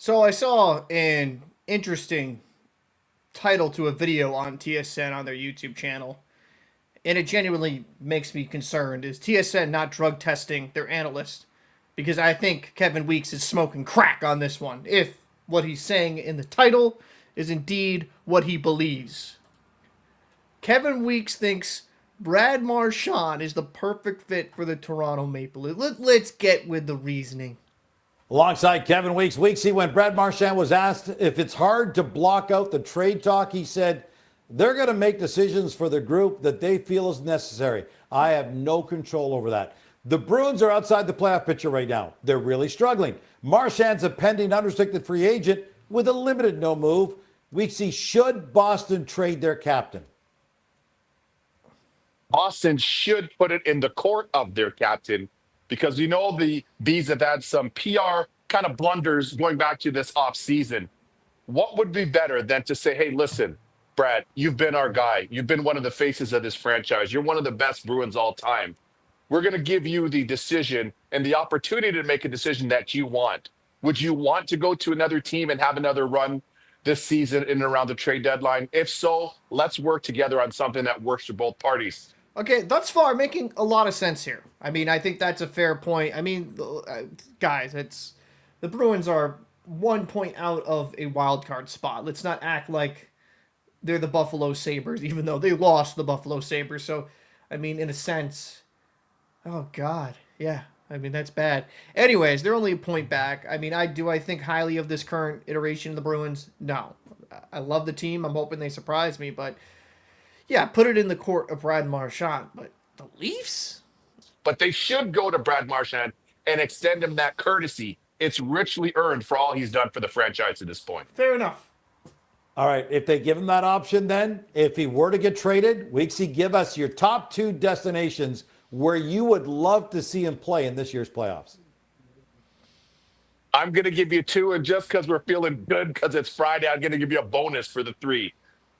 So I saw an interesting title to a video on TSN on their YouTube channel, and it genuinely makes me concerned. Is TSN not drug testing their analyst? Because I think Kevin Weeks is smoking crack on this one. If what he's saying in the title is indeed what he believes. Kevin Weeks thinks Brad Marchand is the perfect fit for the Toronto Maple Leafs. Let's get with the reasoning. Alongside Kevin Weeks, when Brad Marchand was asked if it's hard to block out the trade talk, he said, they're going to make decisions for the group that they feel is necessary. I have no control over that. The Bruins are outside the playoff picture right now. They're really struggling. Marchand's a pending unrestricted free agent with a limited no move. Weeksy, should Boston trade their captain? Boston should put it in the court of their captain because we know the Bees have had some PR kind of blunders going back to this offseason. What would be better than to say, hey, listen, Brad, you've been our guy. You've been one of the faces of this franchise. You're one of the best Bruins all time. We're going to give you the decision and the opportunity to make a decision that you want. Would you want to go to another team and have another run this season in and around the trade deadline? If so, let's work together on something that works for both parties. Okay, thus far making a lot of sense here. I mean, I think that's a fair point. I mean, guys, it's the Bruins are 1 point out of a wild card spot. Let's not act like they're the Buffalo Sabres, even though they lost the Buffalo Sabres. So, I mean, in a sense, oh God, yeah. I mean, that's bad. Anyways, they're only a point back. I mean, I think highly of this current iteration of the Bruins. No, I love the team. I'm hoping they surprise me, but yeah, put it in the court of Brad Marchand. But the Leafs? But they should go to Brad Marchand and extend him that courtesy. It's richly earned for all he's done for the franchise to this point. Fair enough. All right, if they give him that option, then if he were to get traded, Weeksy, give us your top two destinations where you would love to see him play in this year's playoffs. I'm going to give you two, and just because we're feeling good because it's Friday, I'm going to give you a bonus for the three.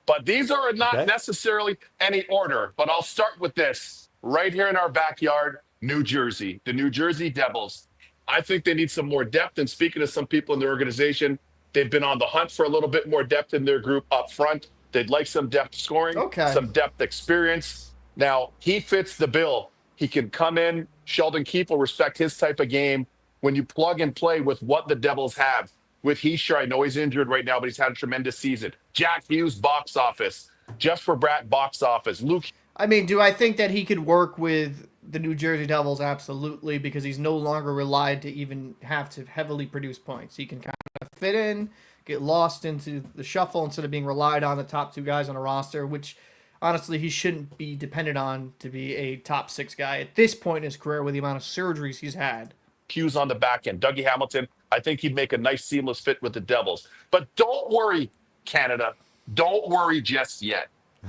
But these are not necessarily any order, but I'll start with this. Right here in our backyard, New Jersey, the New Jersey Devils. I think they need some more depth, and speaking to some people in the organization, they've been on the hunt for a little bit more depth in their group up front. They'd like some depth scoring, some depth experience. Now, he fits the bill. He can come in. Sheldon Keefe will respect his type of game. When you plug and play with what the Devils have, with Heischer, I know he's injured right now, but he's had a tremendous season. Jack Hughes, box office. Just for Brat, box office. Luke. I mean, do I think that he could work with the New Jersey Devils? Absolutely, because he's no longer relied to even have to heavily produce points. He can kind of fit in, get lost into the shuffle instead of being relied on the top two guys on a roster, which honestly he shouldn't be dependent on to be a top six guy at this point in his career with the amount of surgeries he's had. Hughes on the back end. Dougie Hamilton, I think he'd make a nice seamless fit with the Devils. But don't worry, Canada. Don't worry just yet.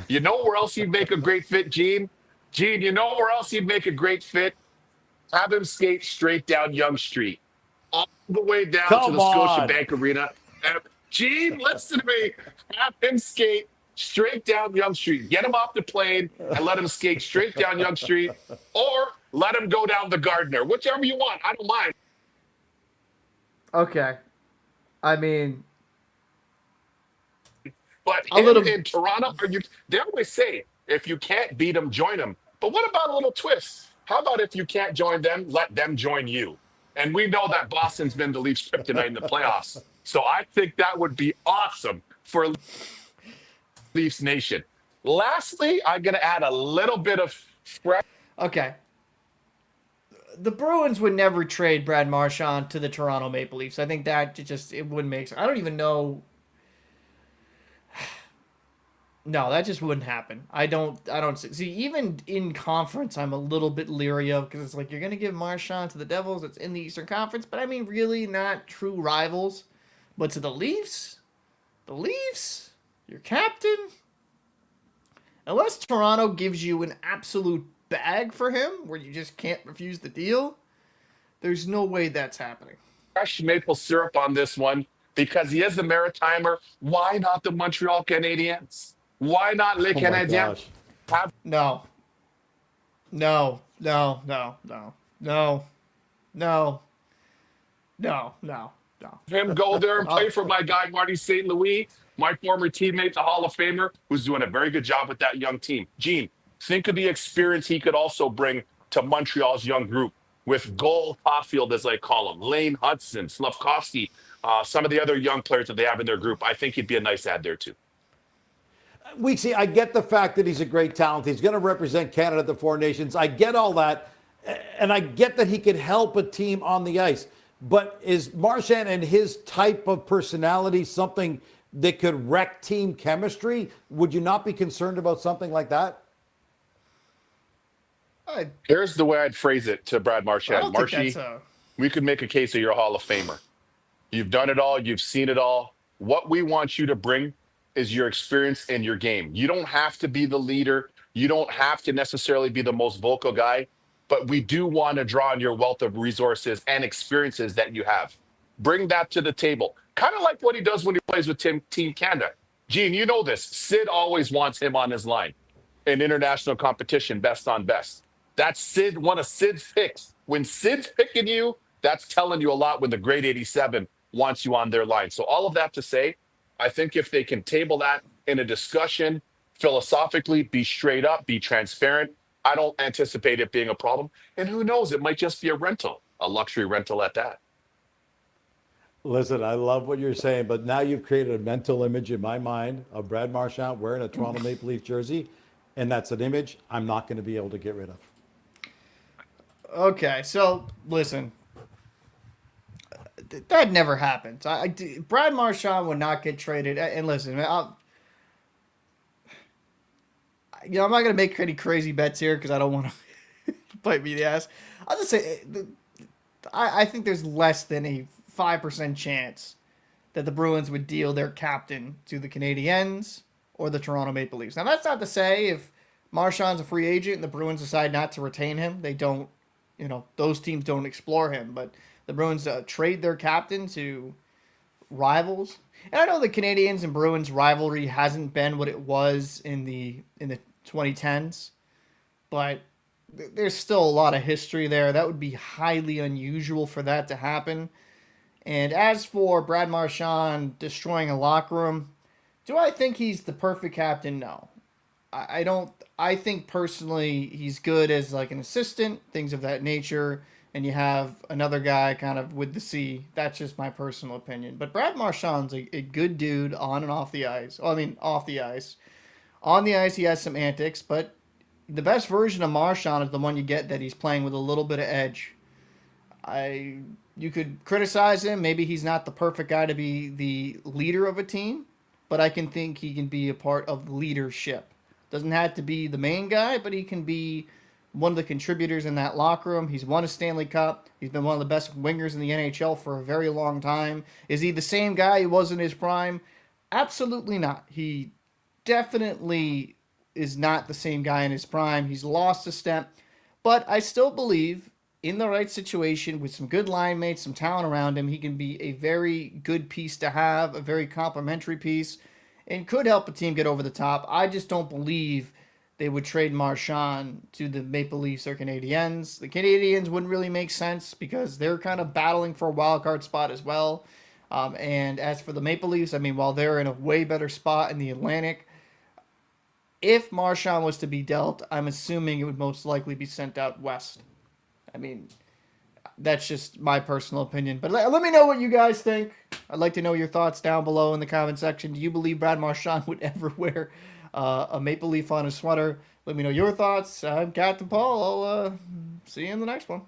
You know where else he'd make a great fit, Gene? Gene, you know where else he'd make a great fit? Have him skate straight down Yonge Street, all the way down to the Scotiabank Arena. Gene, listen to me. Have him skate straight down Yonge Street. Get him off the plane and let him skate straight down Yonge Street, or let him go down the Gardner. Whichever you want. I don't mind. Okay. I mean, but in Toronto, they always say, if you can't beat them, join them. But what about a little twist? How about if you can't join them, let them join you? And we know that Boston's been the Leafs kryptonite in the playoffs. So I think that would be awesome for Leafs Nation. Lastly, I'm going to add a little bit of fresh. Okay. The Bruins would never trade Brad Marchand to the Toronto Maple Leafs. I think that it wouldn't make sense. I don't even know. No, that just wouldn't happen. I don't see. Even in conference, I'm a little bit leery of, because it's like, you're going to give Marchand to the Devils. It's in the Eastern Conference, but I mean, really not true rivals. But to the Leafs, your captain, unless Toronto gives you an absolute bag for him where you just can't refuse the deal, there's no way that's happening. Fresh maple syrup on this one, because he is the Maritimer. Why not the Montreal Canadiens? Why not Les Canadiens? No. No. No. No. No. No. No. No. No. no. Him go there and play for my guy Marty St. Louis, my former teammate, the Hall of Famer, who's doing a very good job with that young team. Gene, think of the experience he could also bring to Montreal's young group with Goal Caulfield, as I call him, Lane Hudson, Slavkovsky, some of the other young players that they have in their group. I think he'd be a nice add there too. Weeksy, I get the fact that he's a great talent. He's going to represent Canada at the Four Nations. I get all that. And I get that he could help a team on the ice. But is Marchand and his type of personality something that could wreck team chemistry? Would you not be concerned about something like that? Here's the way I'd phrase it to Brad I Marchand. don't think Marshy, that's a. we could make a case that you're a Hall of Famer. You've done it all. You've seen it all. What we want you to bring is your experience and your game. You don't have to be the leader. You don't have to necessarily be the most vocal guy, but we do want to draw on your wealth of resources and experiences that you have. Bring that to the table. Kind of like what he does when he plays with Team Canada. Gene, you know this. Sid always wants him on his line in international competition, best on best. That's Sid, one of Sid's picks. When Sid's picking you, that's telling you a lot when the great 87 wants you on their line. So all of that to say, I think if they can table that in a discussion, philosophically, be straight up, be transparent, I don't anticipate it being a problem. And who knows, it might just be a rental, a luxury rental at that. Listen, I love what you're saying, but now you've created a mental image in my mind of Brad Marchand wearing a Toronto Maple Leaf jersey, and that's an image I'm not going to be able to get rid of. Okay, so listen, that never happens. Brad Marchand would not get traded. And listen, I'm not going to make any crazy bets here because I don't want to bite me in the ass. I'll just say, I think there's less than a 5% chance that the Bruins would deal their captain to the Canadiens or the Toronto Maple Leafs. Now, that's not to say if Marchand's a free agent and the Bruins decide not to retain him, they don't, those teams don't explore him. But the Bruins trade their captain to rivals. And I know the Canadiens and Bruins rivalry hasn't been what it was in the 2010s, but there's still a lot of history there. That would be highly unusual for that to happen. And as for Brad Marchand destroying a locker room, do I think he's the perfect captain? No. I don't. I think personally he's good as like an assistant, things of that nature, and you have another guy kind of with the C. That's just my personal opinion. But Brad Marchand's a good dude on and off the ice. Well, I mean, off the ice. On the ice, he has some antics, but the best version of Marchand is the one you get that he's playing with a little bit of edge. You could criticize him. Maybe he's not the perfect guy to be the leader of a team, but I can think he can be a part of leadership. Doesn't have to be the main guy, but he can be one of the contributors in that locker room. He's won a Stanley Cup. He's been one of the best wingers in the NHL for a very long time. Is he the same guy he was in his prime? Absolutely not. He definitely is not the same guy in his prime. He's lost a step, but I still believe in the right situation with some good line mates, some talent around him, he can be a very good piece to have, a very complimentary piece, and could help a team get over the top. I just don't believe they would trade Marchand to the Maple Leafs or Canadiens. The Canadiens wouldn't really make sense because they're kind of battling for a wild card spot as well. And as for the Maple Leafs, I mean, while they're in a way better spot in the Atlantic, if Marchand was to be dealt, I'm assuming it would most likely be sent out west. I mean, that's just my personal opinion. But let me know what you guys think. I'd like to know your thoughts down below in the comment section. Do you believe Brad Marchand would ever wear a Maple Leaf on his sweater? Let me know your thoughts. I'm Captain Paul. I'll see you in the next one.